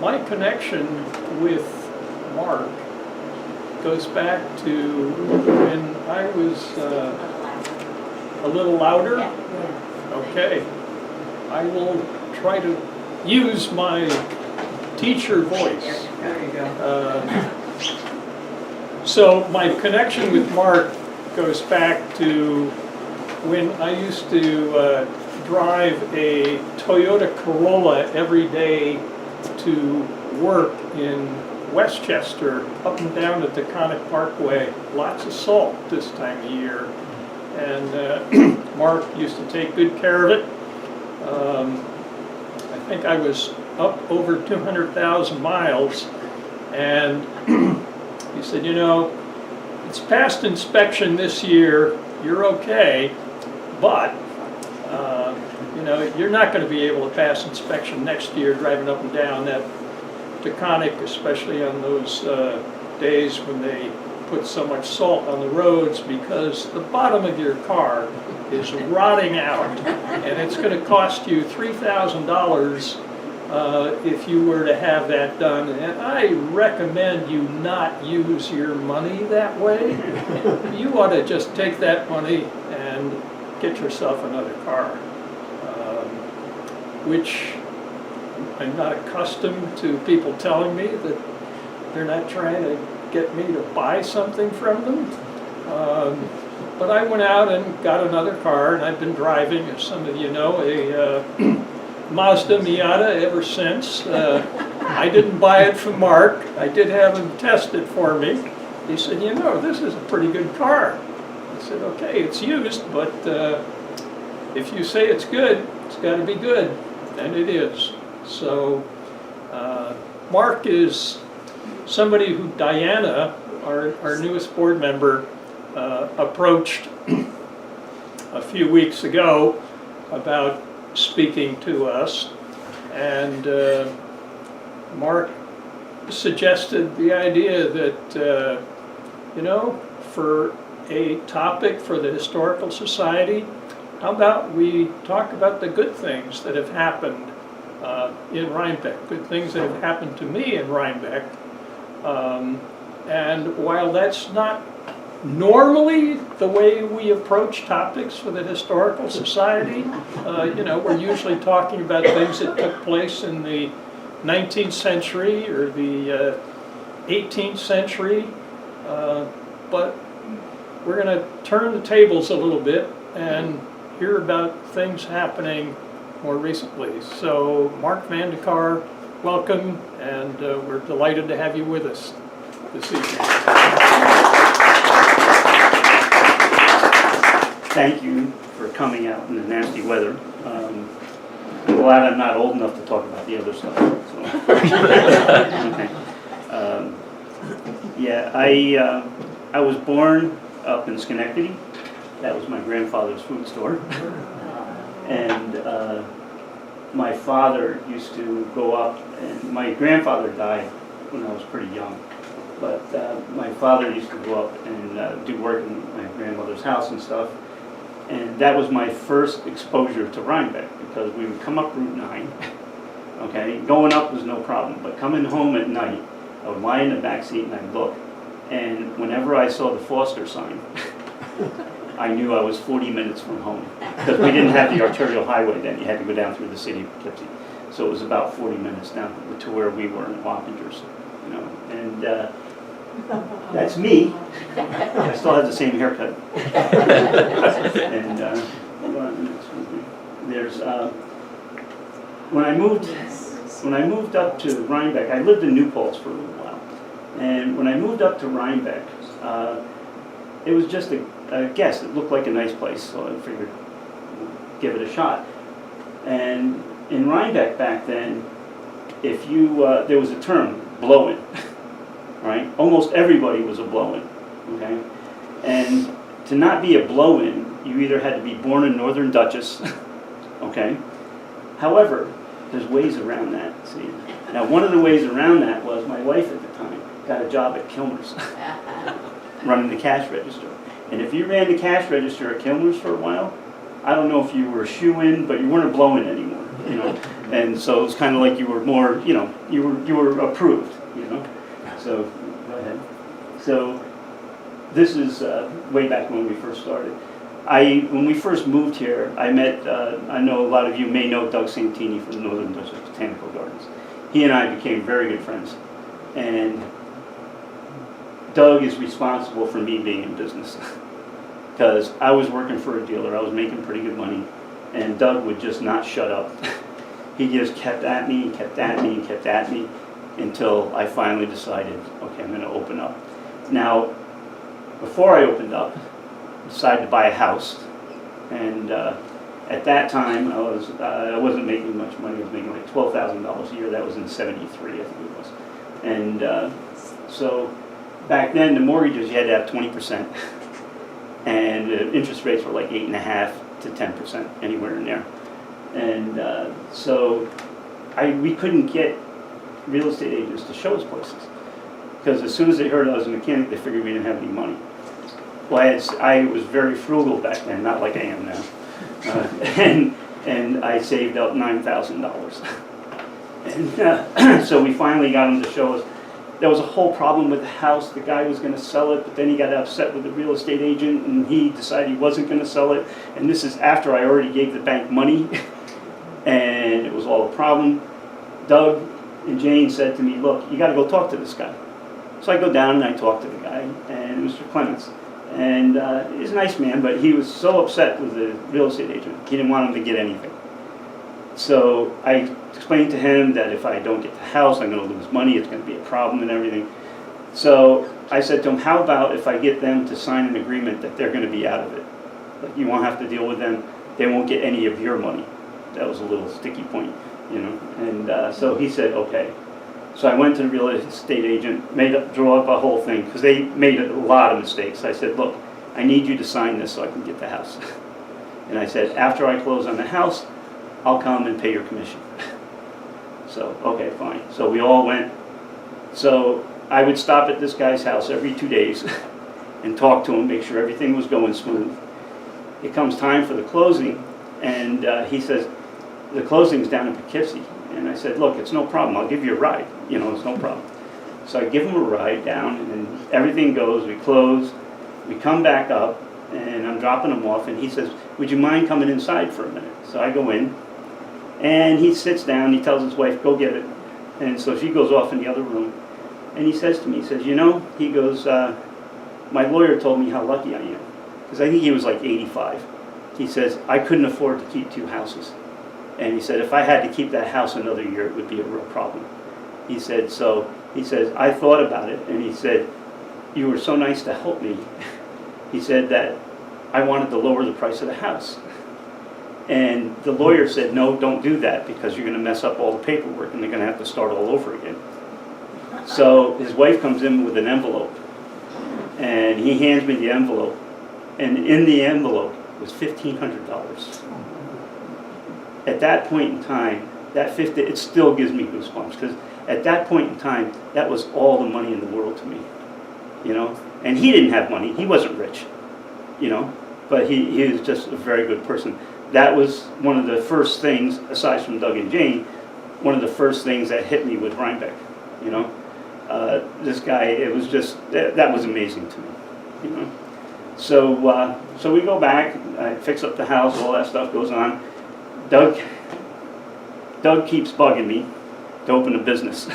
my connection with Mark goes back to when I was a little louder. Okay. I will try to use my teacher voice. There you go. So my connection with Mark goes back to when I used to drive a Toyota Corolla every day to work in Westchester, up and down the Taconic Parkway. Lots of salt this time of year. And Mark used to take good care of it. I think I was up over 200,000 miles, and he said, you know, it's passed inspection this year, you're okay, but you know, you're not going to be able to pass inspection next year driving up and down that Taconic, especially on those days when they put so much salt on the roads, because the bottom of your car is rotting out, and it's going to cost you $3,000 if you were to have that done. And I recommend you not use your money that way. You ought to just take that money and get yourself another car, which I'm not accustomed to people telling me that they're not trying to get me to buy something from them. But I went out and got another car, and I've been driving, as some of you know, a Mazda Miata ever since. I didn't buy it from Mark. I did have him test it for me. He said, you know, this is a pretty good car. I said, okay, it's used, but if you say it's good, it's got to be good, and it is. So Mark is somebody who Diana, our newest board member, approached a few weeks ago about speaking to us, and Mark suggested the idea that, you know, for a topic for the Historical Society, how about we talk about the good things that have happened in Rhinebeck, good things that have happened to me in Rhinebeck. And while that's not normally the way we approach topics for the Historical Society, you know, we're usually talking about things that took place in the 19th century or the 18th century, but we're going to turn the tables a little bit and hear about things happening more recently. So Mark Van de Carr, welcome, and we're delighted to have you with us this evening. Thank you for coming out in the nasty weather. I'm glad I'm not old enough to talk about the other stuff. So. Okay. Yeah, I was born up in Schenectady. That was my grandfather's food store. And my father used to go up, and my grandfather died when I was pretty young. But my father used to go up and do work in my grandmother's house and stuff. And that was my first exposure to Rhinebeck, because we would come up Route 9. Okay, going up was no problem, but coming home at night, I would lie in the back seat and I'd look. And whenever I saw the Foster sign, I knew I was 40 minutes from home, because we didn't have the arterial highway then. You had to go down through the city of Poughkeepsie. So it was about 40 minutes down to where we were in Wappingers, you know. And that's me. I still have the same haircut. And there's when I moved up to Rhinebeck, I lived in New Paltz for a little while. And when I moved up to Rhinebeck, it was just a guess. It looked like a nice place, so I figured give it a shot. And in Rhinebeck back then, if you there was a term, blow-in, right? Almost everybody was a blow-in, okay? And to not be a blow-in, you either had to be born in Northern Dutchess, okay? However, there's ways around that, see? Now, one of the ways around that was my wife at the time got a job at Kilmer's, running the cash register. And if you ran the cash register at Kilmer's for a while, I don't know if you were a shoe-in, but you weren't a blow-in anymore. you know, and so it's kind of like you were more, you know, you were approved, you know. So go ahead. So this is way back when we first started. When we first moved here, I met, I know a lot of you may know Doug Santini from Northern District Botanical Gardens. He and I became very good friends. And Doug is responsible for me being in business. Because I was working for a dealer, I was making pretty good money, and Doug would just not shut up. He just kept at me, kept at me, kept at me, until I finally decided, okay, I'm going to open up. Now, before I opened up, I decided to buy a house, and at that time I wasn't making much money. I was making like $12,000 a year. That was in '73, I think it was. And so back then, the mortgages, you had to have 20%, and interest rates were like 8.5% to 10%, anywhere in there. And so we couldn't get real estate agents to show us places, because as soon as they heard I was a mechanic, they figured we didn't have any money. Well, I was very frugal back then, not like I am now, and I saved up $9,000. And so we finally got them to show us. There was a whole problem with the house. The guy was going to sell it, but then he got upset with the real estate agent, and he decided he wasn't going to sell it. And this is after I already gave the bank money, and it was all a problem. Doug and Jane said to me, look, you got to go talk to this guy. So I go down and I talk to the guy, and Mr. Clements. And he's a nice man, but he was so upset with the real estate agent. He didn't want him to get anything. So I explained to him that if I don't get the house, I'm going to lose money, it's going to be a problem and everything. So I said to him, how about if I get them to sign an agreement that they're going to be out of it? Like, you won't have to deal with them, they won't get any of your money. That was a little sticky point, you know. And so he said, okay. So I went to the real estate agent, drew up a whole thing, because they made a lot of mistakes. I said, look, I need you to sign this so I can get the house. And I said, after I close on the house, I'll come and pay your commission. So, okay, fine. So we all went. So I would stop at this guy's house every 2 days and talk to him, make sure everything was going smooth. It comes time for the closing, and he says, the closing's down in Poughkeepsie. And I said, look, it's no problem. I'll give you a ride. You know, it's no problem. So I give him a ride down, and everything goes. We close. We come back up, and I'm dropping him off, and he says, would you mind coming inside for a minute? So I go in. And he sits down, he tells his wife, go get it. And so she goes off in the other room. And he says to me, he says, you know, he goes, my lawyer told me how lucky I am. Because I think he was like 85. He says, I couldn't afford to keep 2 houses. And he said, if I had to keep that house another year, it would be a real problem. He said, so, he says, I thought about it. And he said, you were so nice to help me. He said that I wanted to lower the price of the house. And the lawyer said, no, don't do that, because you're going to mess up all the paperwork and they're going to have to start all over again. So his wife comes in with an envelope, and he hands me the envelope, and in the envelope was $1,500. At that point in time, it still gives me goosebumps, because at that point in time, that was all the money in the world to me, you know. And he didn't have money, he wasn't rich, you know, but he was just a very good person. That was one of the first things, aside from Doug and Jane, one of the first things that hit me with Rhinebeck, you know. This guy, it was just, that was amazing to me, you know. So we go back, I fix up the house, all that stuff goes on. Doug keeps bugging me to open a business.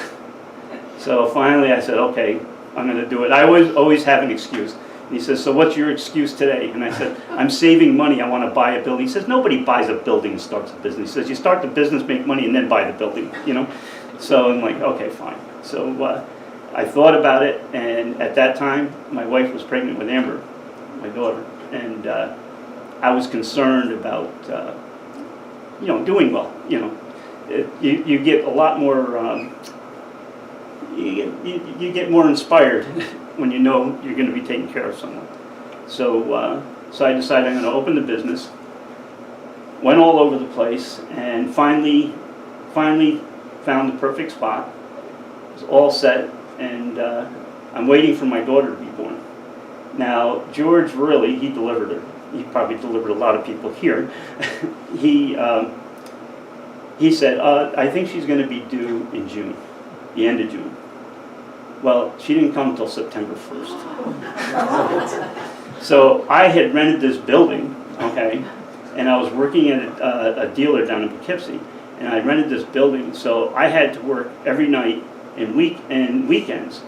So finally I said, okay, I'm going to do it. I always have an excuse. And he says, so what's your excuse today? And I said, I'm saving money, I want to buy a building. He says, nobody buys a building and starts a business. He says, you start the business, make money, and then buy the building, you know. So I'm like, okay, fine. So I thought about it, and at that time, my wife was pregnant with Amber, my daughter, and I was concerned about, you know, doing well, you know. You get a lot more, you get more inspired when you know you're going to be taking care of someone. So I decided I'm going to open the business. Went all over the place, and finally found the perfect spot. It was all set, and I'm waiting for my daughter to be born. Now, George really, he delivered her. He probably delivered a lot of people here. He he said, I think she's going to be due in June, the end of June. Well, she didn't come until September 1st. So I had rented this building, okay, and I was working at a dealer down in Poughkeepsie, and I rented this building, so I had to work every night and weekends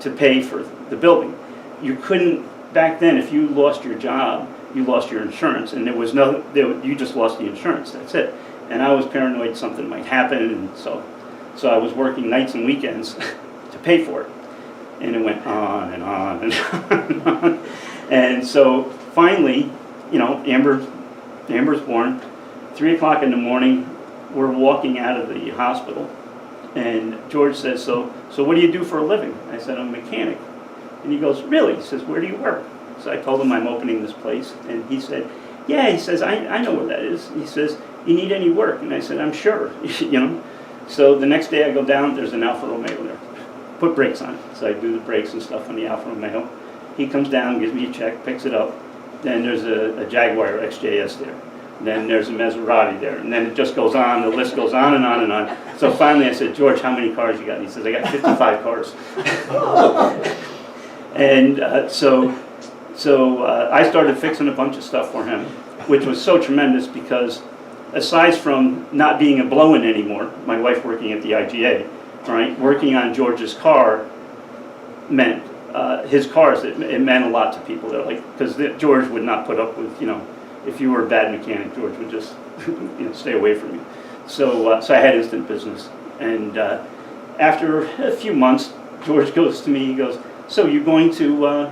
to pay for the building. You couldn't, back then, if you lost your job, you lost your insurance, and you just lost the insurance, that's it. And I was paranoid something might happen, and so I was working nights and weekends to pay for it. And it went on and on and on and on. And so finally, you know, Amber's born. 3 o'clock in the morning, we're walking out of the hospital, and George says, so what do you do for a living? I said, I'm a mechanic. And he goes, really? He says, where do you work? So I told him I'm opening this place, and he said, yeah, he says, I know where that is. He says, you need any work? And I said, I'm sure, you know. So the next day I go down, there's an Alfa Romeo there. Put brakes on it. So I do the brakes and stuff on the Alfa Romeo. He comes down, gives me a check, picks it up. Then there's a Jaguar XJS there. Then there's a Maserati there. And then it just goes on, the list goes on and on and on. So finally I said, George, how many cars you got? And he says, I got 55 cars. And so I started fixing a bunch of stuff for him, which was so tremendous because aside from not being a blow-in anymore, my wife working at the IGA, right, working on George's car meant, his cars, it meant a lot to people. They're like, because George would not put up with, you know, if you were a bad mechanic, George would just, you know, stay away from you. So I had instant business. And after a few months, George goes to me, he goes, so you're going to,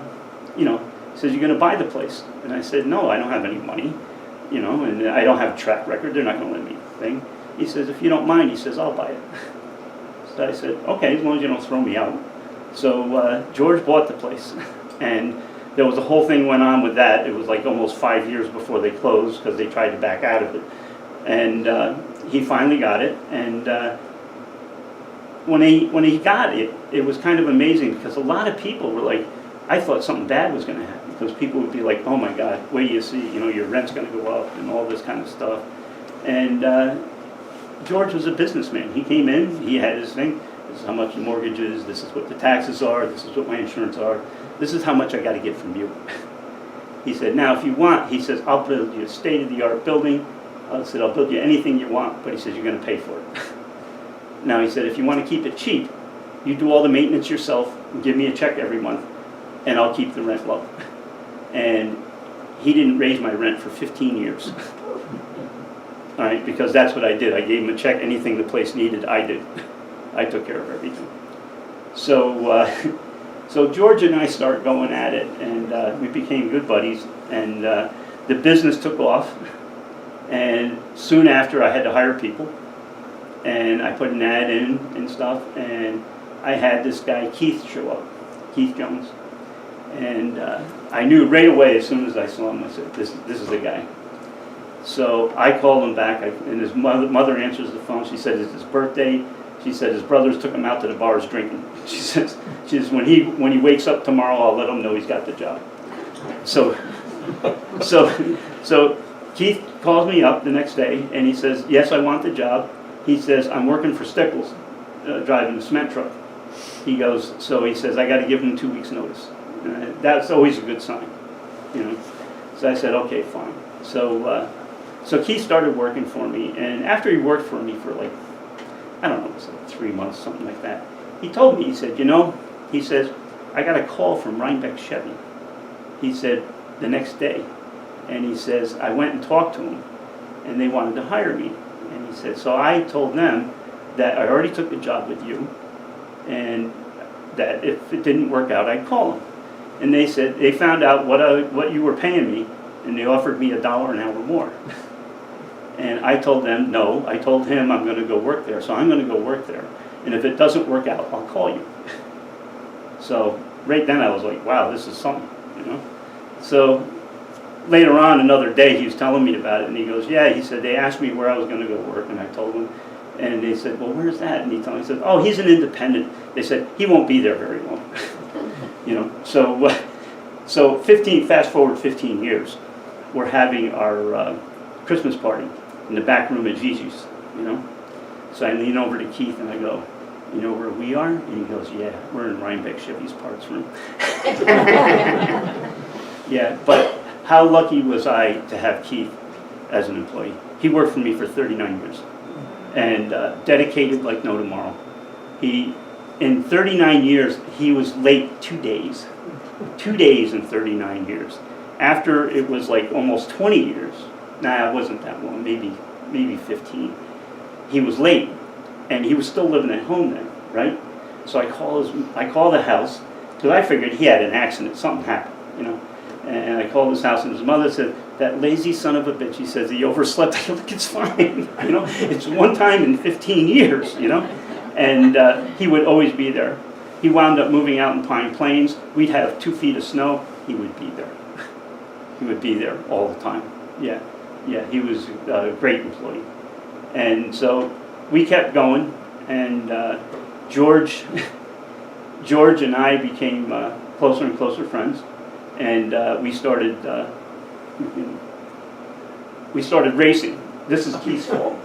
you know, says, you're going to buy the place. And I said, no, I don't have any money, you know, and I don't have a track record. They're not going to let me thing. He says, if you don't mind, he says, I'll buy it. So I said, okay, as long as you don't throw me out. So George bought the place. And there was a whole thing went on with that. It was like almost 5 years before they closed because they tried to back out of it. And he finally got it. And when he got it, it was kind of amazing because a lot of people were like, I thought something bad was going to happen because people would be like, oh my God, wait till you see, you know, your rent's going to go up and all this kind of stuff. And George was a businessman. He came in, he had his thing. This is how much the mortgage is, this is what the taxes are, this is what my insurance are, this is how much I got to get from you. He said, now if you want, he says, I'll build you a state-of-the-art building. I said, I'll build you anything you want, but he says, you're going to pay for it. Now he said, if you want to keep it cheap, you do all the maintenance yourself, and give me a check every month, and I'll keep the rent low. And he didn't raise my rent for 15 years. All right, because that's what I did. I gave him a check, anything the place needed, I did. I took care of everything. So, so George and I started going at it, and we became good buddies, and the business took off. And soon after, I had to hire people, and I put an ad in and stuff, and I had this guy, Keith, show up, Keith Jones. And I knew right away as soon as I saw him, I said, this is the guy. So I called him back, and his mother answers the phone. She said, it's his birthday. She said his brothers took him out to the bars drinking. She says when he wakes up tomorrow, I'll let him know he's got the job. So Keith calls me up the next day, and he says, yes, I want the job. He says, I'm working for Stickles, driving a cement truck. He goes, so he says, I got to give him 2 weeks' notice. That's always a good sign, you know. So I said, okay, fine. So Keith started working for me, and after he worked for me for like, I don't know, it was like 3 months, something like that. He told me, he said, you know, he says, I got a call from Rhinebeck Chevy. He said, the next day. And he says, I went and talked to him, and they wanted to hire me. And he said, so I told them that I already took the job with you, and that if it didn't work out, I'd call him. And they said, they found out what you were paying me, and they offered me $1 an hour more. And I told them, no, I told him I'm going to go work there, so I'm going to go work there. And if it doesn't work out, I'll call you. So right then I was like, wow, this is something, you know. So later on, another day, he was telling me about it, and he goes, yeah, he said, they asked me where I was going to go work, and I told them. And they said, well, where's that? And he told me, he said, oh, he's an independent. They said, he won't be there very long. You know, so fast forward 15 years, we're having our Christmas party in the back room at Gigi's, you know? So I lean over to Keith and I go, you know where we are? And he goes, yeah, we're in Rhinebeck Chevy's parts room. Yeah, but how lucky was I to have Keith as an employee? He worked for me for 39 years and dedicated like no tomorrow. In 39 years, he was late 2 days. 2 days in 39 years. After it was like almost 20 years, it wasn't that long, maybe 15. He was late, and he was still living at home then, right? So I call the house, because I figured he had an accident, something happened, you know. And I called his house, and his mother said, that lazy son of a bitch, he says, he overslept. I go, look, it's fine, you know. It's one time in 15 years, you know. And he would always be there. He wound up moving out in Pine Plains. We'd have 2 feet of snow. He would be there. He would be there all the time. Yeah, he was a great employee. And so we kept going, and George and I became closer and closer friends, and we started racing. This is Keith's fault.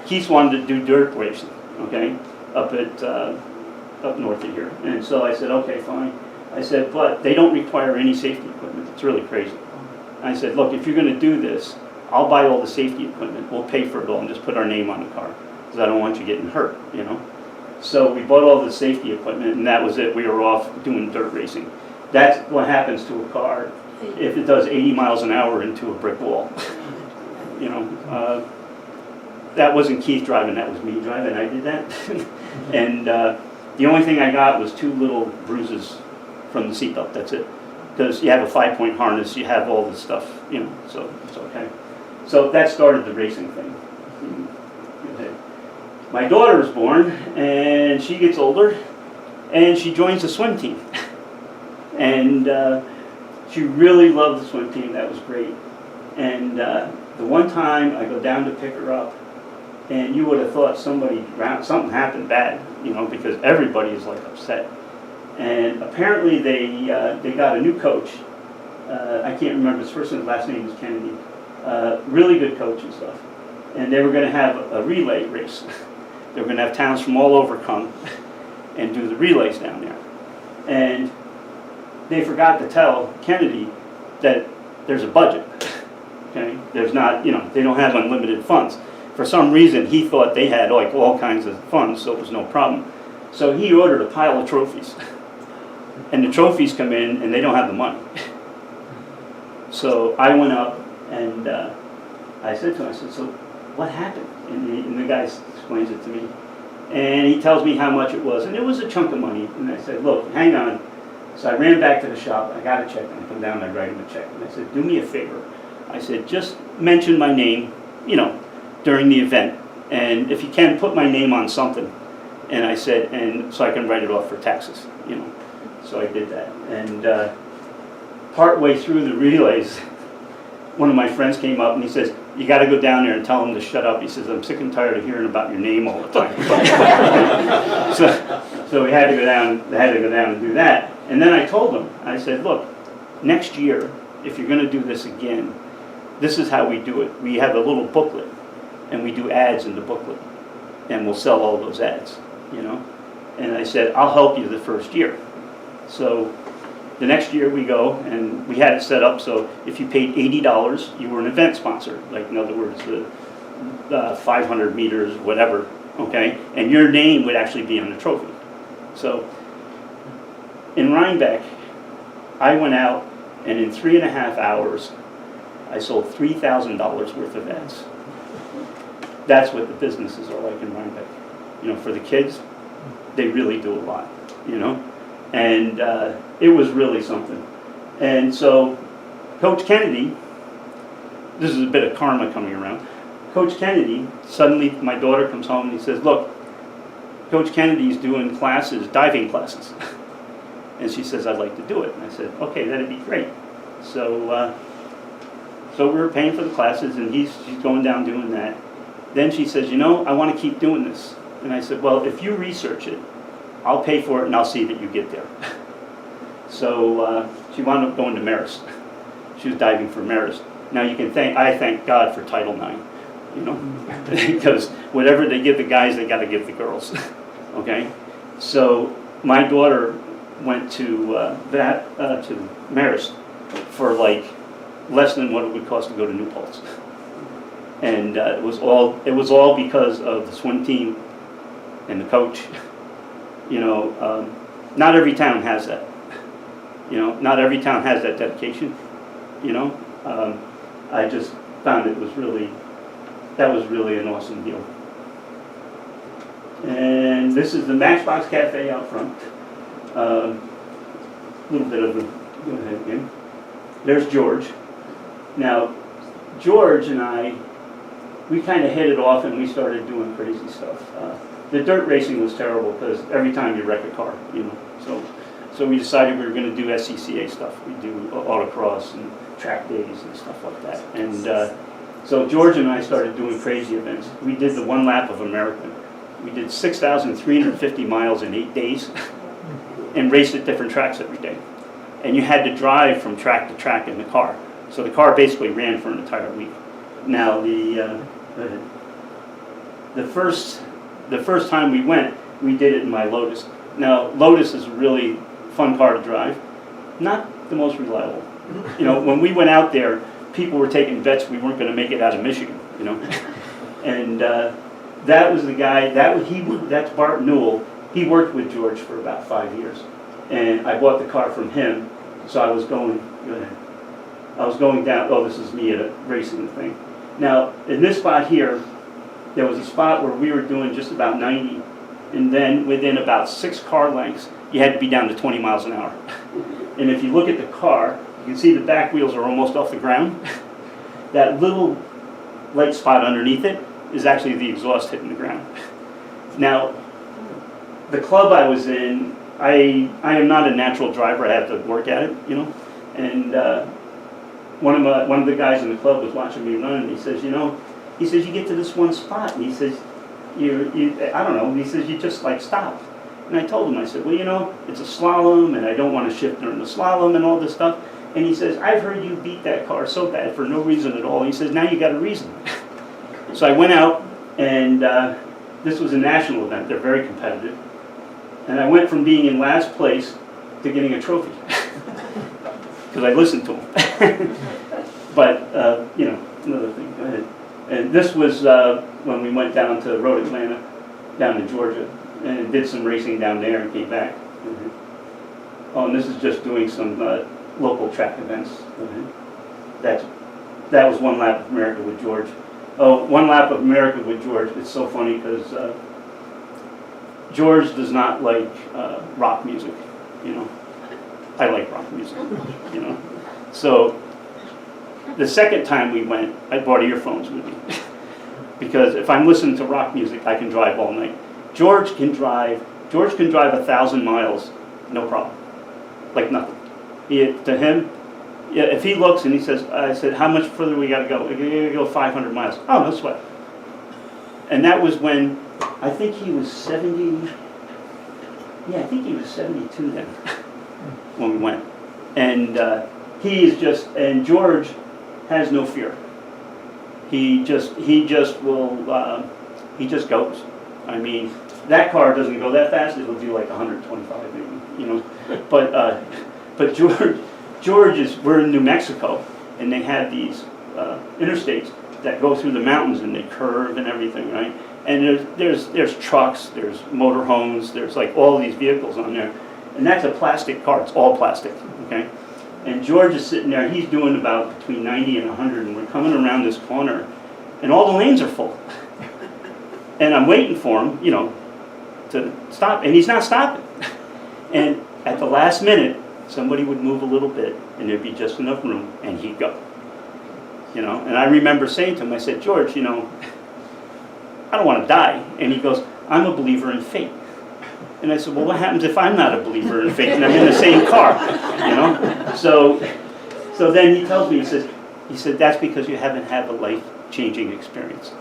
Keith wanted to do dirt racing, okay, up north of here. And so I said, okay, fine. I said, but they don't require any safety equipment. It's really crazy. I said, look, if you're going to do this, I'll buy all the safety equipment. We'll pay for it all and just put our name on the car, because I don't want you getting hurt, you know. So we bought all the safety equipment, and that was it. We were off doing dirt racing. That's what happens to a car if it does 80 miles an hour into a brick wall. You know, that wasn't Keith driving, that was me driving. I did that. And the only thing I got was 2 little bruises from the seatbelt, that's it. Because you have a 5-point harness, you have all this stuff, you know, so it's okay. So that started the racing thing. My daughter was born, and she gets older, and she joins the swim team. And she really loved the swim team, that was great. And the one time I go down to pick her up, and you would have thought something happened bad, you know, because everybody is like upset. And apparently they got a new coach. I can't remember his first and last name was Kennedy. Really good coach and stuff. And they were going to have a relay race. They were going to have towns from all over come and do the relays down there. And they forgot to tell Kennedy that there's a budget. Okay, there's not, you know, they don't have unlimited funds. For some reason, he thought they had like all kinds of funds, so it was no problem. So he ordered a pile of trophies. And the trophies come in, and they don't have the money. So I went up, and I said to him, I said, so what happened? And the guy explains it to me. And he tells me how much it was. And it was a chunk of money. And I said, look, hang on. So I ran back to the shop. I got a check. And I come down and I write him a check. And I said, do me a favor. I said, just mention my name, you know, during the event. And if you can, put my name on something. And I said, and so I can write it off for taxes, you know. So I did that. And partway through the relays, one of my friends came up and he says, you got to go down there and tell them to shut up. He says, I'm sick and tired of hearing about your name all the time. so we had to go down and do that. And then I told him, I said, look, next year, if you're going to do this again, this is how we do it. We have a little booklet, and we do ads in the booklet, and we'll sell all those ads, you know. And I said, I'll help you the first year. So the next year we go, and we had it set up so if you paid $80, you were an event sponsor. Like, in other words, the 500 meters, whatever, okay? And your name would actually be on the trophy. So in Rhinebeck, I went out, and in 3.5 hours, I sold $3,000 worth of ads. That's what the businesses are like in Rhinebeck. You know, for the kids, they really do a lot, you know? And it was really something. And so Coach Kennedy, this is a bit of karma coming around. Coach Kennedy, suddenly my daughter comes home and he says, look, Coach Kennedy's doing classes, diving classes. And she says, I'd like to do it. And I said, okay, that'd be great. So we were paying for the classes, and she's going down doing that. Then she says, you know, I want to keep doing this. And I said, well, if you research it, I'll pay for it, and I'll see that you get there. So she wound up going to Marist. She was diving for Marist. Now you can I thank God for Title IX, you know, because whatever they give the guys, they got to give the girls. Okay, so my daughter went to to Marist for like less than what it would cost to go to New Paltz, and it was all because of the swim team and the coach. You know, not every town has that. You know, not every town has that dedication. You know, I just found that was really an awesome deal. And this is the Matchbox Cafe out front. A little bit of a, go ahead again. There's George. Now, George and I, we kind of hit it off and we started doing crazy stuff. The dirt racing was terrible because every time you wreck a car, you know. So we decided we were going to do SCCA stuff. We do autocross and track days and stuff like that. And so George and I started doing crazy events. We did the 1 lap of America. We did 6,350 miles in 8 days and raced at different tracks every day. And you had to drive from track to track in the car. So the car basically ran for an entire week. Now the first time we went, we did it in my Lotus. Now Lotus is a really fun car to drive, not the most reliable. You know, when we went out there, people were taking bets we weren't going to make it out of Michigan. You know, and that was the guy. That's Bart Newell. He worked with George for about 5 years, and I bought the car from him. So I was going. Go ahead. I was going down. Oh, this is me at a racing thing. Now in this spot here, there was a spot where we were doing just about 90, and then within about 6 car lengths, you had to be down to 20 miles an hour. And if you look at the car, you can see the back wheels are almost off the ground. That little light spot underneath it is actually the exhaust hitting the ground. Now, the club I was in, I am not a natural driver. I have to work at it, you know. And one of the guys in the club was watching me run, and he says, you know, he says you get to this one spot, and he says, I don't know. He says you just like stop. And I told him, I said, well, you know, it's a slalom, and I don't want to shift during the slalom and all this stuff. And he says, I've heard you beat that car so bad for no reason at all. He says, now you got a reason. So I went out, and this was a national event. They're very competitive. And I went from being in last place to getting a trophy because I listened to him. But, you know, another thing, go ahead. And this was when we went down to Road Atlanta, down to Georgia, and did some racing down there and came back. Mm-hmm. Oh, and this is just doing some local track events. Mm-hmm. That was 1 lap of America with George. Oh, 1 lap of America with George. It's so funny because George does not like rock music, you know. I like rock music, you know. So the second time we went, I brought earphones with me because if I'm listening to rock music, I can drive all night. George can drive 1,000 miles, no problem, like nothing. To him, yeah, if he looks and he says, I said, how much further we got to go? We got to go 500 miles. Oh, no sweat. And that was when I think he was 70. Yeah, I think he was 72 then when we went. And and George has no fear. He just goes. I mean, that car doesn't go that fast. It'll do like 125 maybe, you know. But George we're in New Mexico, and they have these interstates that go through the mountains, and they curve and everything, right? And there's trucks, there's motorhomes, there's like all these vehicles on there, and that's a plastic car. It's all plastic, okay? And George is sitting there. He's doing about between 90 and 100, and we're coming around this corner, and all the lanes are full. And I'm waiting for him, you know, to stop, and he's not stopping. And at the last minute, somebody would move a little bit, and there'd be just enough room, and he'd go. You know, and I remember saying to him, I said, George, you know, I don't want to die. And he goes, I'm a believer in fate. And I said, well, what happens if I'm not a believer in fate and I'm in the same car? You know? So then he tells me, he said, that's because you haven't had a life-changing experience.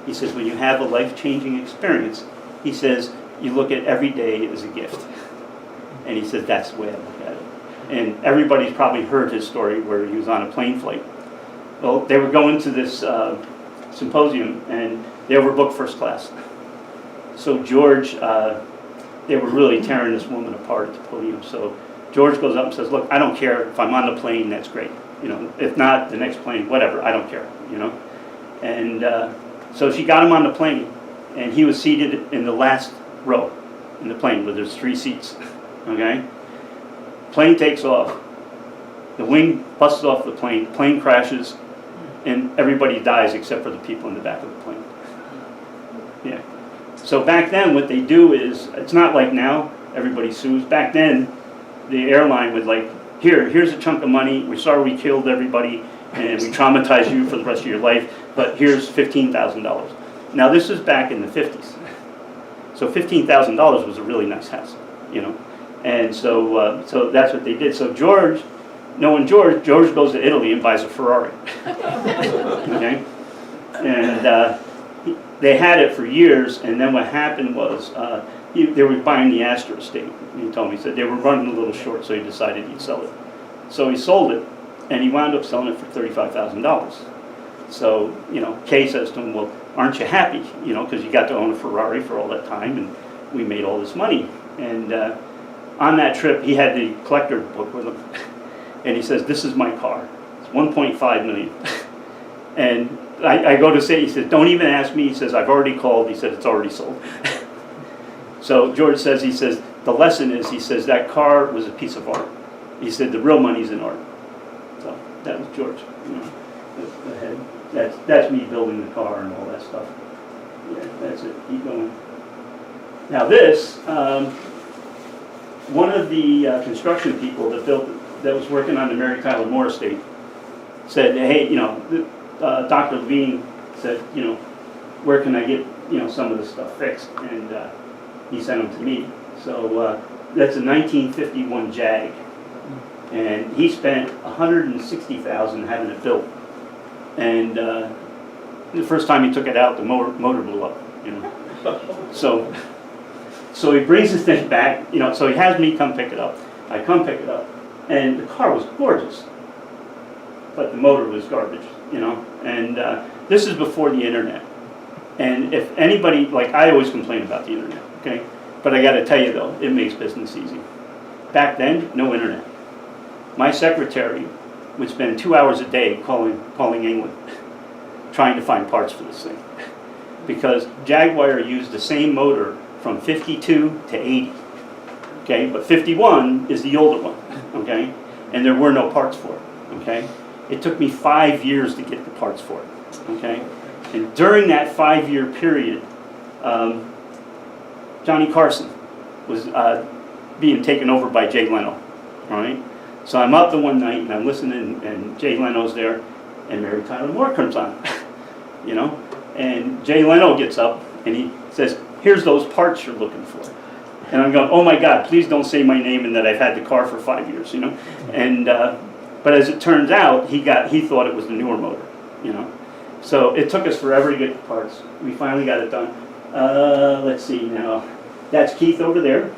He says, when you have a life-changing experience, he says, you look at every day as a gift. And he said, that's the way I look at it. And everybody's probably heard his story where he was on a plane flight. Well, they were going to this symposium, and they overbooked first class. So George, they were really tearing this woman apart at the podium. So George goes up and says, look, I don't care if I'm on the plane, that's great. You know, if not, the next plane, whatever, I don't care, you know. And so she got him on the plane, and he was seated in the last row in the plane where there's 3 seats, okay? Plane takes off. The wing busts off the plane crashes, and everybody dies except for the people in the back of the plane. Yeah. So back then what they do is, it's not like now, everybody sues. Back then, the airline would like, here's a chunk of money, we're sorry we killed everybody, and we traumatized you for the rest of your life, but here's $15,000. Now this is back in the 50s. So $15,000 was a really nice house, you know. And so so that's what they did. So George, knowing George goes to Italy and buys a Ferrari. Okay? And they had it for years, and then what happened was they were buying the Astor estate. He told me, he said they were running a little short, so he decided he'd sell it. So he sold it, and he wound up selling it for $35,000. So, you know, Kay says to him, well, aren't you happy, you know, because you got to own a Ferrari for all that time, and we made all this money. And on that trip, he had the collector book with him, and he says, this is my car. It's $1.5 million. And I go to say, he says, don't even ask me. He says, I've already called. He said, it's already sold. So George says, he says, the lesson is, he says, that car was a piece of art. He said, the real money's in art. So that was George, you know, the head. That's me building the car and all that stuff. Yeah, that's it. Keep going. Now this, one of the construction people that was working on the Mary Tyler Moore estate said, hey, you know, Dr. Levine said, you know, where can I get, you know, some of this stuff fixed? And he sent them to me. So that's a 1951 Jag, and he spent $160,000 having it built. And the first time he took it out, the motor blew up, you know. So he brings the thing back, you know. So he has me come pick it up. I come pick it up, and the car was gorgeous, but the motor was garbage, you know. And this is before the internet. And if anybody, like, I always complain about the internet, okay? But I got to tell you though, it makes business easy. Back then, no internet. My secretary would spend 2 hours a day calling England, trying to find parts for this thing. Because Jaguar used the same motor from 52 to 80. Okay, but 51 is the older one, okay? And there were no parts for it, okay? It took me 5 years to get the parts for it, okay? And during that 5-year period, Johnny Carson was being taken over by Jay Leno, all right? So I'm up the one night and I'm listening, and Jay Leno's there, and Mary Tyler Moore comes on, you know? And Jay Leno gets up and he says, here's those parts you're looking for. And I'm going, oh my God, please don't say my name and that I've had the car for 5 years, you know? And, but as it turns out, he thought it was the newer motor, you know? So it took us forever to get the parts. We finally got it done. Let's see now. That's Keith over there.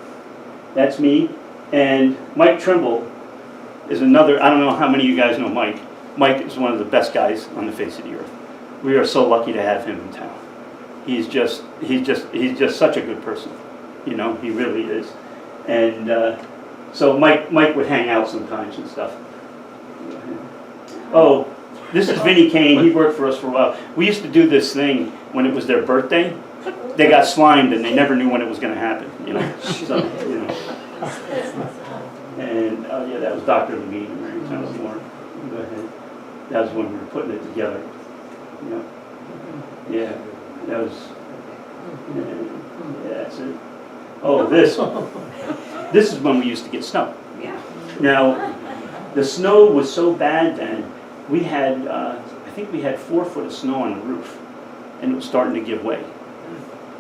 That's me. And Mike Trimble is another, I don't know how many of you guys know Mike. Mike is one of the best guys on the face of the earth. We are so lucky to have him in town. He's just such a good person. You know, he really is. And so Mike would hang out sometimes and stuff. Oh, this is Vinnie Kane. He worked for us for a while. We used to do this thing when it was their birthday. They got slimed and they never knew when it was going to happen, you know. So, you know. And oh yeah, that was Dr. Levine and Mary Tyler Moore. Go ahead. That was when we were putting it together. You know. Yeah, that was. Yeah, that's it. Oh, this is when we used to get snow. Yeah. Now, the snow was so bad then. We had, I think we had 4 foot of snow on the roof, and it was starting to give way.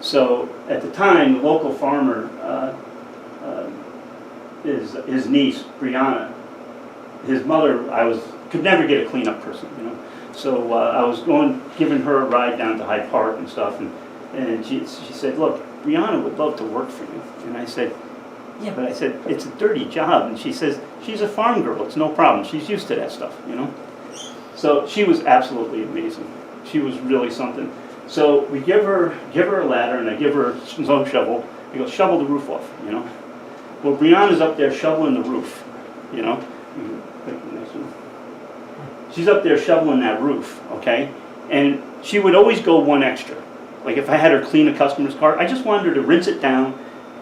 So at the time, the local farmer, his niece, Brianna, his mother, could never get a cleanup person, you know. So I was giving her a ride down to Hyde Park and stuff, and she said, look, Brianna would love to work for you. And I said, yeah, but I said, it's a dirty job. And she says, she's a farm girl, it's no problem. She's used to that stuff, you know. So she was absolutely amazing. she was really something. So we give her a ladder, and I give her a snow shovel. I go, shovel the roof off, you know. Well, Brianna's up there shoveling the roof, you know. She's up there shoveling that roof, okay? And she would always go one extra. Like if I had her clean a customer's car, I just wanted her to rinse it down,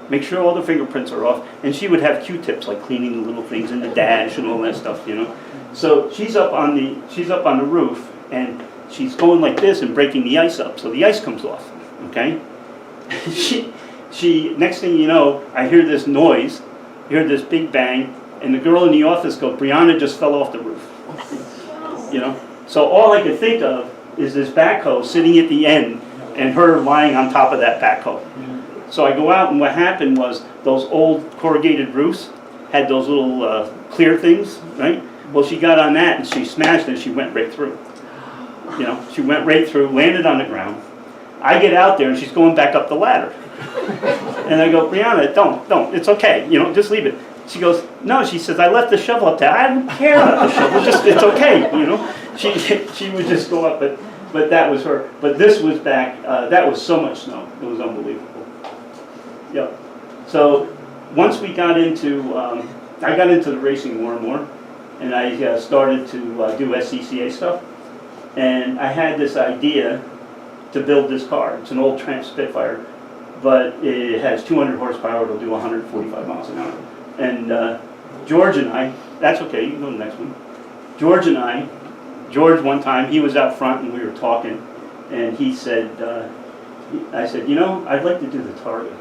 make sure all the fingerprints are off, and she would have Q-tips, like cleaning the little things in the dash and all that stuff, you know. So she's up on the roof, and she's going like this and breaking the ice up, so the ice comes off, okay? she next thing you know, I hear this noise, hear this big bang, and the girl in the office goes, Brianna just fell off the roof, you know. So all I could think of is this backhoe sitting at the end, and her lying on top of that backhoe. So I go out, and what happened was those old corrugated roofs had those little clear things, right? Well, she got on that, and she smashed it, and she went right through. You know, she went right through, landed on the ground. I get out there, and she's going back up the ladder. And I go, Brianna, don't, it's okay, you know, just leave it. She goes, no, she says, I left the shovel up there. I don't care about the shovel, it's okay, you know. She would just go up, but that was her. But this was back, that was so much snow, it was unbelievable. Yep. So once we got into, I got into the racing more and more, and I started to do SCCA stuff. And I had this idea to build this car. It's an old Trans Spitfire, but it has 200 horsepower. It'll do 145 miles an hour. And George and I, that's okay, you can go to the next one. George one time, he was out front and we were talking, and he said, I said, you know, I'd like to do the Targa.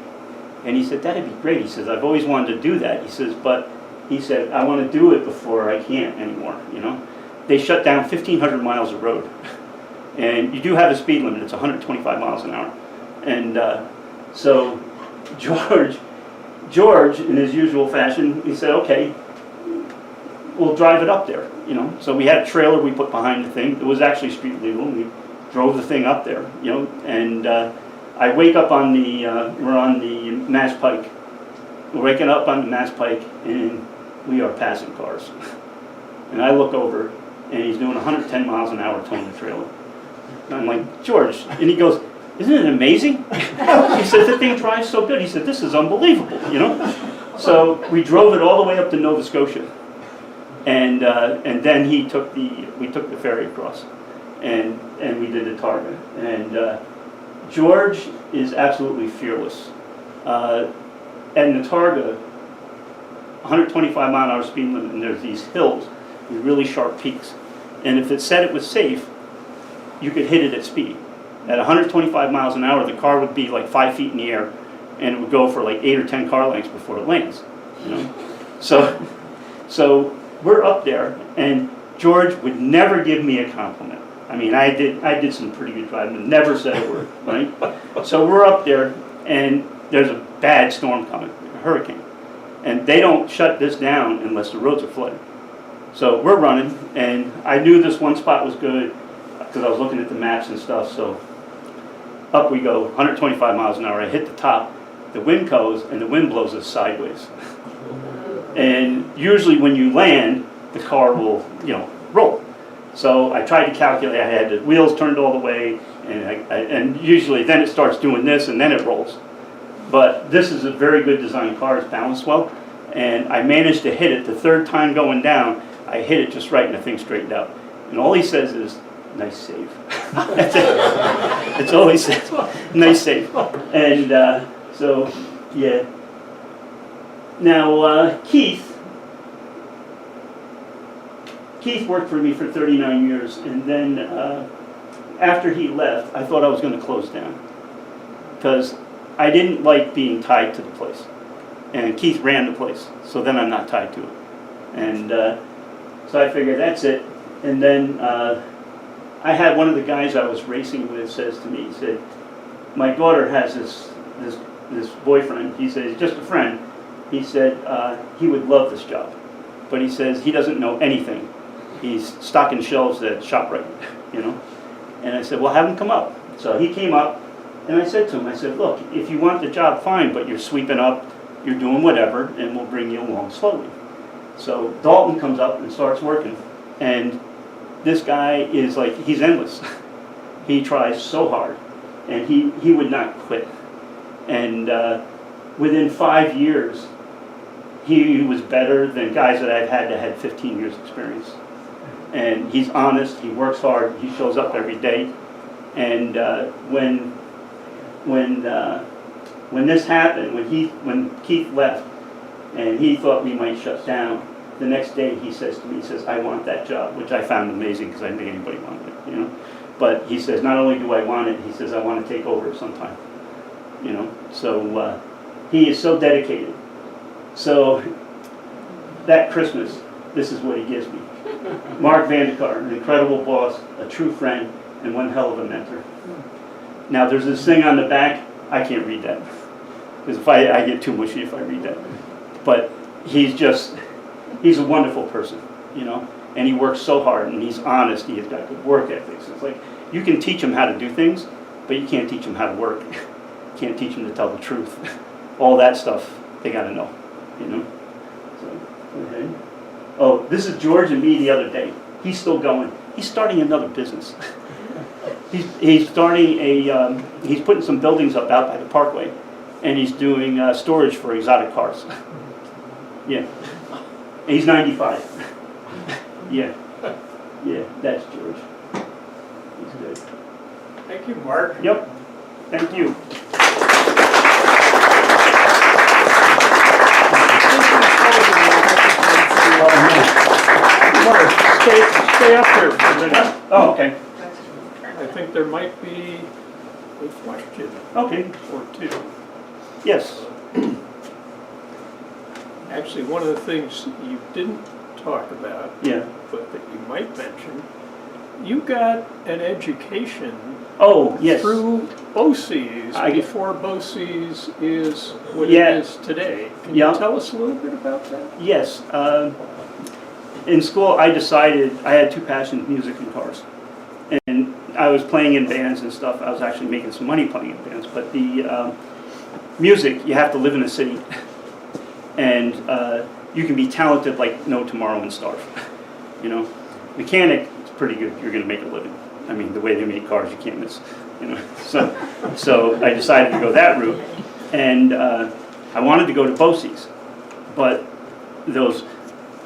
And he said, that'd be great. He says, I've always wanted to do that. He says, but he said, I want to do it before I can't anymore, you know. They shut down 1,500 miles of road. And you do have a speed limit, it's 125 miles an hour. And so George, in his usual fashion, he said, okay, we'll drive it up there, you know. So we had a trailer we put behind the thing. It was actually street legal, and we drove the thing up there, you know. And I wake up on the, we're on the Mass Pike. We're waking up on the Mass Pike, and we are passing cars. And I look over, and he's doing 110 miles an hour towing the trailer. And I'm like, George, and he goes, isn't it amazing? He said, the thing drives so good. He said, this is unbelievable, you know? So we drove it all the way up to Nova Scotia. And then we took the ferry across, and we did the Targa. And George is absolutely fearless. And the Targa, 125 mile an hour speed limit, and there's these hills with really sharp peaks. And if it said it was safe, you could hit it at speed. At 125 miles an hour, the car would be like 5 feet in the air, and it would go for like 8 or 10 car lengths before it lands. You know, so we're up there, and George would never give me a compliment. I mean, I did some pretty good driving, and never said a word, right? So we're up there, and there's a bad storm coming, a hurricane, and they don't shut this down unless the roads are flooded. So we're running, and I knew this one spot was good because I was looking at the maps and stuff. So up we go, 125 miles an hour. I hit the top, the wind goes, and the wind blows us sideways. And usually when you land, the car will, you know, roll. So I tried to calculate. I had the wheels turned all the way, and usually then it starts doing this, and then it rolls. But this is a very good designed car. It's balanced well, and I managed to hit it. The third time going down, I hit it just right, and the thing straightened out. And all he says is, nice save. That's it. That's all he says. Nice save. And so, yeah. Now, Keith worked for me for 39 years, and then after he left, I thought I was going to close down because I didn't like being tied to the place. And Keith ran the place, so then I'm not tied to it. And so I figured that's it. And then I had one of the guys I was racing with says to me, he said, my daughter has this boyfriend. He says, just a friend. He said he would love this job, but he says he doesn't know anything. He's stocking shelves at ShopRite, you know. And I said, well, have him come up. So he came up, and I said to him, I said, look, if you want the job, fine, but you're sweeping up, you're doing whatever, and we'll bring you along slowly. So Dalton comes up and starts working, and this guy is like, he's endless. He tries so hard, and he would not quit. And within 5 years, he was better than guys that I've had that had 15 years experience. And he's honest, he works hard, he shows up every day. And when this happened, when Keith left, and he thought we might shut down, the next day he says to me, he says, I want that job, which I found amazing because I didn't think anybody wanted it, you know. But he says, not only do I want it, he says, I want to take over sometime, you know. So he is so dedicated. So that Christmas, this is what he gives me. Mark Vandecar, an incredible boss, a true friend, and one hell of a mentor. Now there's this thing on the back, I can't read that. Because if I get too mushy if I read that. But he's a wonderful person, you know, and he works so hard, and he's honest, he has got good work ethics. It's like, you can teach him how to do things, but you can't teach him how to work. You can't teach him to tell the truth. All that stuff, they got to know, you know. So, okay. Oh, this is George and me the other day. He's still going. He's starting another business. He's starting he's putting some buildings up out by the Parkway, and he's doing storage for exotic cars. Yeah. And he's 95. Yeah. Yeah, that's George. He's good. Thank you, Mark. Yep. Thank you. Mark, stay up there for a minute. Oh, okay. I think there might be a question Okay. or two. Yes. Actually, one of the things you didn't talk about, Yeah. but that you might mention, you got an education Oh, yes. through BOCES I- before BOCES is what Yeah. it is today. Can Yeah. you tell us a little bit about that? Yes. In school, I decided I had two passions, music and cars. And I was playing in bands and stuff. I was actually making some money playing in bands. But the music, you have to live in a city. And you can be talented like no tomorrow and starve. You know, mechanic is pretty good. You're going to make a living. I mean, the way they make cars, you can't miss. You know, so I decided to go that route, and I wanted to go to BOCES, but those,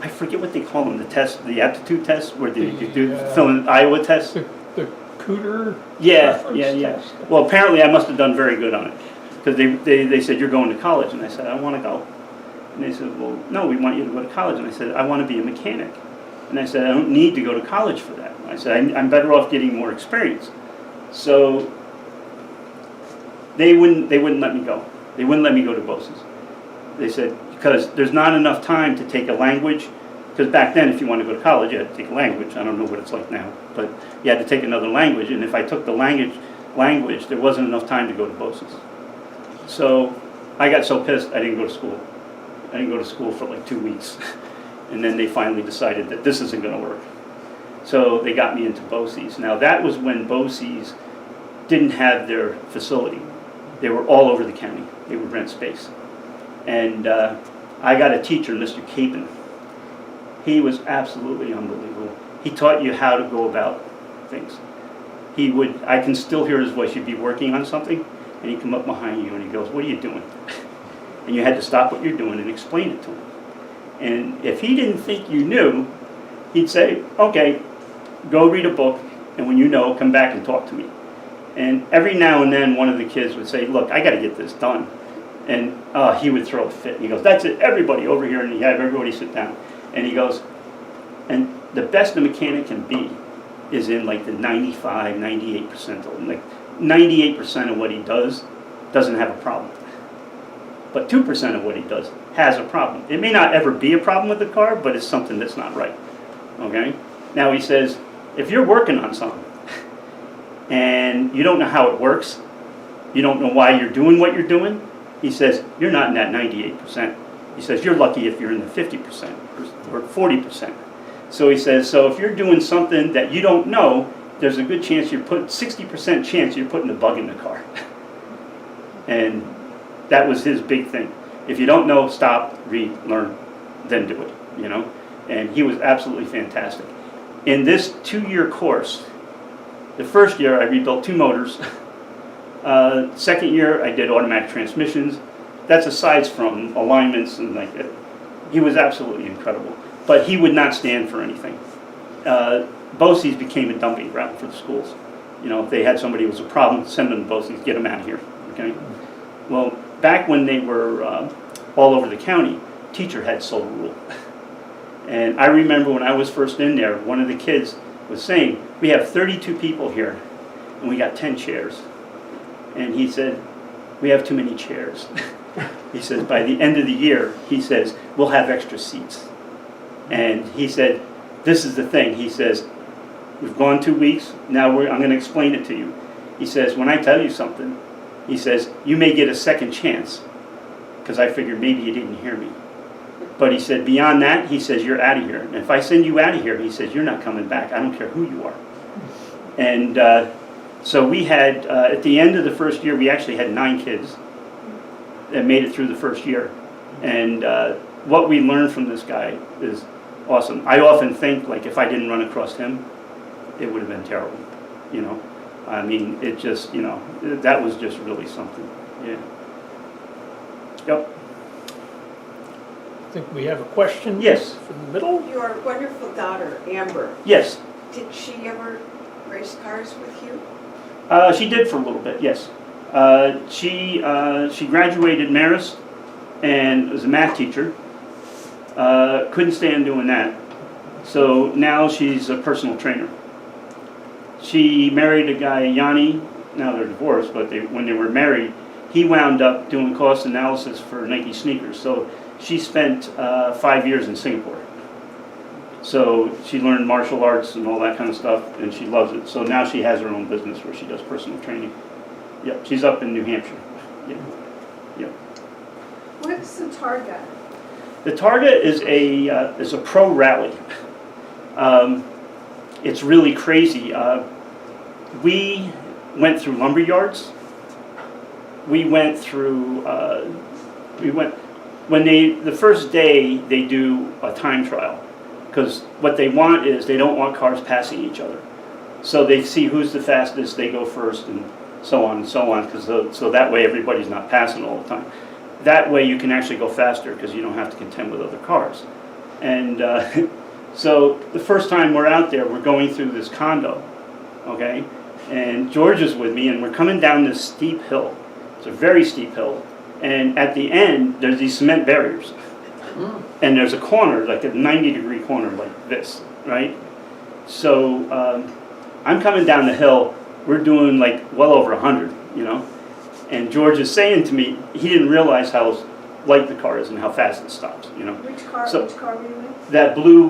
I forget what they call them, the tests, the aptitude tests, where you do fill in Iowa tests. The Cooter Yeah. preference test. Well, apparently I must have done very good on it, because they said, you're going to college, and I said, I want to go. And they said, well, no, we want you to go to college. And I said, I want to be a mechanic. And I said, I don't need to go to college for that. I said, I'm better off getting more experience. So they wouldn't let me go. They wouldn't let me go to BOCES. They said, because there's not enough time to take a language. Because back then, if you wanted to go to college, you had to take a language. I don't know what it's like now. But you had to take another language. And if I took the language, there wasn't enough time to go to BOCES. So I got so pissed, I didn't go to school. I didn't go to school for like 2 weeks. And then they finally decided that this isn't going to work. So they got me into BOCES. Now that was when BOCES didn't have their facility. They were all over the county. They would rent space. And I got a teacher, Mr. Capen. He was absolutely unbelievable. He taught you how to go about things. I can still hear his voice. You'd be working on something, and he'd come up behind you and he goes, what are you doing? And you had to stop what you're doing and explain it to him. And if he didn't think you knew, he'd say, okay, go read a book, and when you know, come back and talk to me. And every now and then, one of the kids would say, look, I got to get this done. And he would throw a fit. And he goes, that's it, everybody over here. And he'd have everybody sit down. And he goes, and the best a mechanic can be is in like the 95, 98%. Like 98% of what he does doesn't have a problem. But 2% of what he does has a problem. It may not ever be a problem with the car, but it's something that's not right. Okay? Now he says, if you're working on something and you don't know how it works, you don't know why you're doing what you're doing, he says, you're not in that 98%. He says, you're lucky if you're in the 50% or 40%. So he says, so if you're doing something that you don't know, there's a good chance 60% chance you're putting a bug in the car. And that was his big thing. If you don't know, stop, read, learn, then do it, you know? And he was absolutely fantastic. In this 2-year course, The first year, I rebuilt 2 motors. Second year, I did automatic transmissions. That's aside from alignments and like that. He was absolutely incredible. But he would not stand for anything. BOCES became a dumping ground for the schools. You know, if they had somebody who was a problem, send them to BOCES, get them out of here, okay? Well, back when they were all over the county, teacher had sole rule. And I remember when I was first in there, one of the kids was saying, we have 32 people here, and we got 10 chairs. And he said, we have too many chairs. He says, by the end of the year, he says, we'll have extra seats. And he said, this is the thing. He says, we've gone 2 weeks, now I'm going to explain it to you. He says, when I tell you something, he says, you may get a second chance, because I figured maybe you didn't hear me. But he said, beyond that, he says, you're out of here. And if I send you out of here, he says, you're not coming back. I don't care who you are. And so we had, at the end of the first year, we actually had 9 kids that made it through the first year. And what we learned from this guy is awesome. I often think, like, if I didn't run across him, it would have been terrible, you know. I mean, it just, you know, that was just really something, yeah. Yep. I think we have a question. Yes. From the middle. Your wonderful daughter, Amber, Yes. did she ever race cars with you? She did for a little bit, yes. She graduated Marist and was a math teacher. Couldn't stand doing that. So now she's a personal trainer. She married a guy, Yanni. Now they're divorced, but when they were married, he wound up doing cost analysis for Nike sneakers. So she spent 5 years in Singapore. So she learned martial arts and all that kind of stuff, and she loves it. So now she has her own business where she does personal training. Yep, she's up in New Hampshire. Yep. Yep. What's the Targa? The Targa is a pro rally. It's really crazy. We went through lumber yards. We went through. The first day they do a time trial, because what they want is they don't want cars passing each other. So they see who's the fastest. They go first, and so on and so on. So that way everybody's not passing all the time. That way you can actually go faster because you don't have to contend with other cars. And so the first time we're out there, we're going through this condo, okay? And George is with me, and we're coming down this steep hill. It's a very steep hill. And at the end, there's these cement barriers. And there's a corner, like a 90-degree corner like this, right? So I'm coming down the hill. We're doing like well over 100, you know? And George is saying to me, he didn't realize how light the car is and how fast it stops, you know. Which car were you in? That blue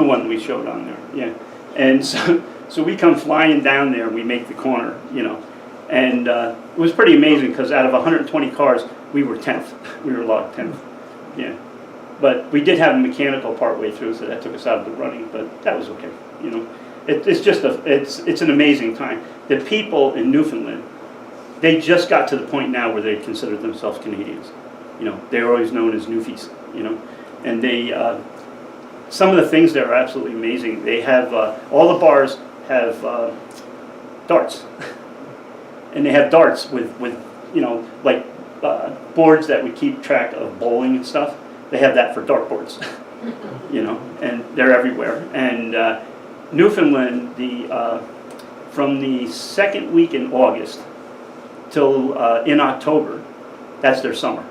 one we showed on there, yeah. And so we come flying down there and we make the corner, you know. And it was pretty amazing because out of 120 cars, we were 10th. We were logged 10th, yeah. But we did have a mechanical part way through, so that took us out of the running, but that was okay, you know. It's just it's an amazing time. The people in Newfoundland, they just got to the point now where they consider themselves Canadians. You know, they're always known as Newfies, you know. And they, some of the things there are absolutely amazing. They have, all the bars have darts. And they have darts with you know, like boards that we keep track of bowling and stuff. They have that for dartboards, you know, and they're everywhere. And Newfoundland, from the second week in August till in October, that's their summer.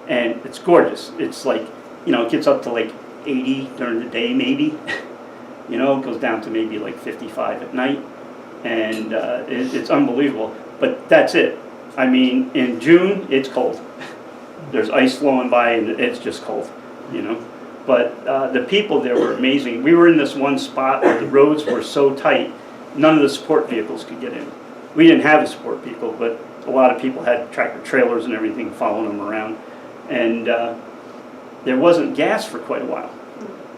And it's gorgeous. It's like, you know, it gets up to like 80 during the day maybe. You know, it goes down to maybe like 55 at night. And it's unbelievable. But that's it. I mean, in June, it's cold. There's ice flowing by and it's just cold, you know. But the people there were amazing. We were in this one spot where the roads were so tight, none of the support vehicles could get in. We didn't have a support vehicle, but a lot of people had tractor trailers and everything following them around. And there wasn't gas for quite a while.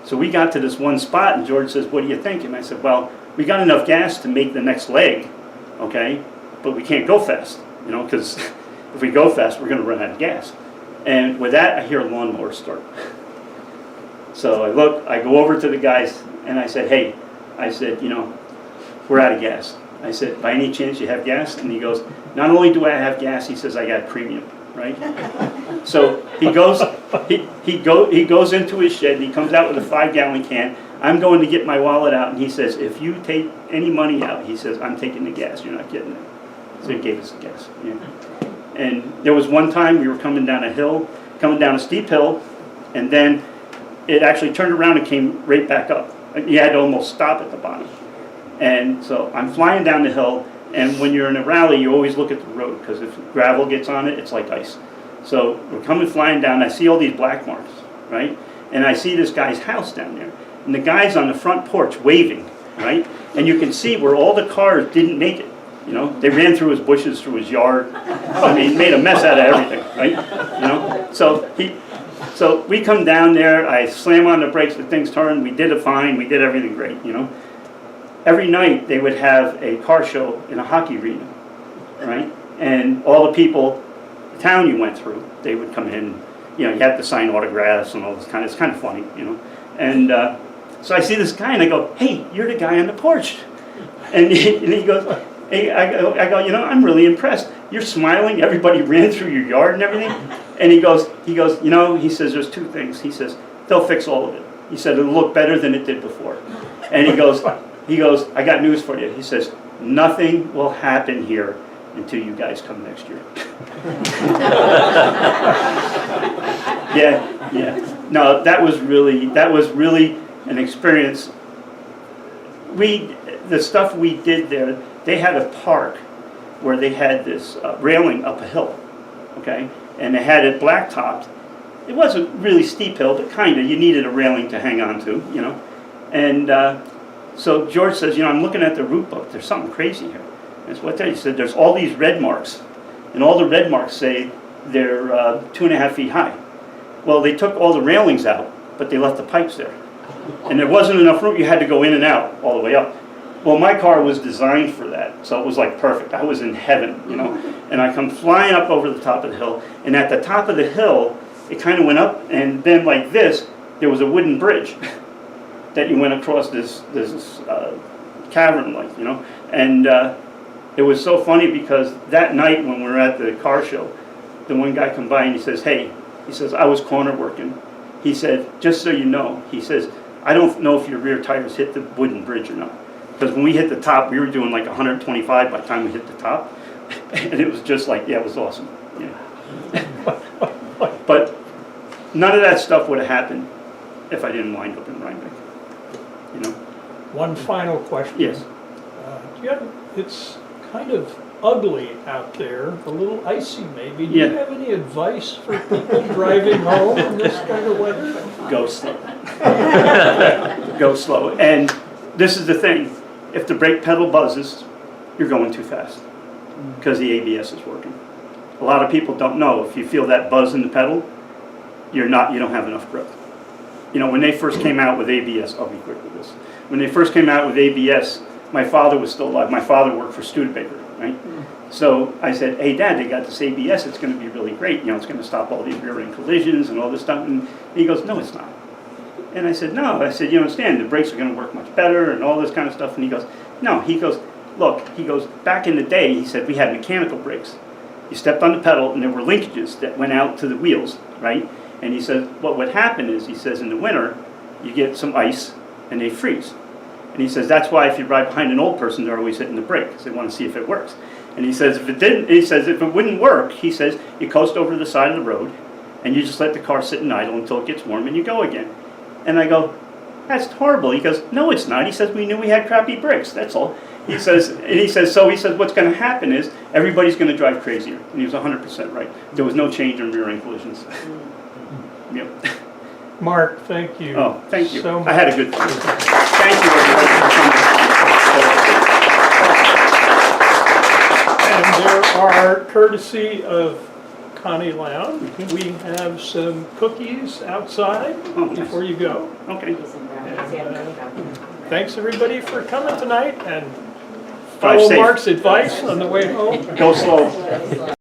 So we got to this one spot and George says, what do you think? And I said, well, we got enough gas to make the next leg, okay? But we can't go fast, you know, because if we go fast, we're going to run out of gas. And with that, I hear a lawnmower start. So I look, I go over to the guys and I said, hey, I said, you know, we're out of gas. I said, by any chance you have gas? And he goes, not only do I have gas, he says, I got premium, right? So he goes into his shed, and he comes out with a 5-gallon can. I'm going to get my wallet out, and he says, if you take any money out, he says, I'm taking the gas, you're not getting it. So he gave us the gas. Yeah. And there was one time we were coming down a steep hill, and then it actually turned around and came right back up. You had to almost stop at the bottom. And so I'm flying down the hill, and when you're in a rally, you always look at the road, because if gravel gets on it, it's like ice. So we're coming flying down, I see all these black marks, right? And I see this guy's house down there. And the guy's on the front porch waving, right? And you can see where all the cars didn't make it. You know, they ran through his bushes, through his yard. I mean, made a mess out of everything, right? You know, so we come down there, I slam on the brakes, the thing's turned, we did it fine, we did everything great, you know. Every night they would have a car show in a hockey arena, right? And all the people, the town you went through, they would come in, you know, you had to sign autographs and all this it's kind of funny, you know. And so I see this guy and I go, hey, you're the guy on the porch. And he goes, hey, I go, you know, I'm really impressed. You're smiling, everybody ran through your yard and everything. And he goes, you know, he says, there's two things. He says, they'll fix all of it. He said, it'll look better than it did before. And he goes, I got news for you. He says, nothing will happen here until you guys come next year. Yeah. No, that was really an experience. The stuff we did there, they had a park where they had this railing up a hill, okay? And they had it blacktopped. It wasn't really steep hill, but kind of. You needed a railing to hang on to, you know? And so George says, you know, I'm looking at the route book. There's something crazy here. That's what he said. There's all these red marks, and all the red marks say they're 2.5 feet high. Well, they took all the railings out, but they left the pipes there. And there wasn't enough room. You had to go in and out all the way up. Well, my car was designed for that, so it was like perfect. I was in heaven, you know. And I come flying up over the top of the hill, and at the top of the hill, it kind of went up, and then like this, there was a wooden bridge that you went across this cavern, like, you know. And it was so funny because that night when we were at the car show, the one guy come by and he says, hey, he says, I was corner working. He said, just so you know, he says, I don't know if your rear tires hit the wooden bridge or not. Because when we hit the top, we were doing like 125 by the time we hit the top. And it was just like, yeah, it was awesome. Yeah. But none of that stuff would have happened if I didn't wind up in Rhinebeck. You know? One final question. Yes. It's kind of ugly out there, a little icy maybe. Do you have any advice for people driving home in this kind of weather? Go slow. Go slow. And this is the thing. If the brake pedal buzzes, you're going too fast because the ABS is working. A lot of people don't know. If you feel that buzz in the pedal, you don't have enough grip. You know, when they first came out with ABS, I'll be quick with this. When they first came out with ABS, my father was still alive. My father worked for Studebaker, right? So I said, hey, Dad, they got this ABS. It's going to be really great. You know, it's going to stop all these rear-end collisions and all this stuff. And he goes, no, it's not. And I said, no. I said, you understand, the brakes are going to work much better and all this kind of stuff. And he goes, no. He goes, look, he goes, back in the day, he said, we had mechanical brakes. You stepped on the pedal, and there were linkages that went out to the wheels, right? And he says, what would happen is, he says, in the winter, you get some ice, and they freeze. And he says, that's why if you ride behind an old person, they're always hitting the brake, because they want to see if it works. And he says, if it didn't, he says, if it wouldn't work, he says, you coast over to the side of the road, and you just let the car sit and idle until it gets warm, and you go again. And I go, that's horrible. He goes, no, it's not. He says, we knew we had crappy brakes, that's all. He says, what's going to happen is everybody's going to drive crazier. And he was 100% right. There was no change in rear-end collisions. Yep. Mark, thank you. Oh, thank you. So much. I had a good time. Thank you, everybody. And there are, courtesy of Connie Lown, we have some cookies outside before you go. Okay. And, thanks everybody for coming tonight, and Drive follow safe. Mark's advice on the way home. Go slow.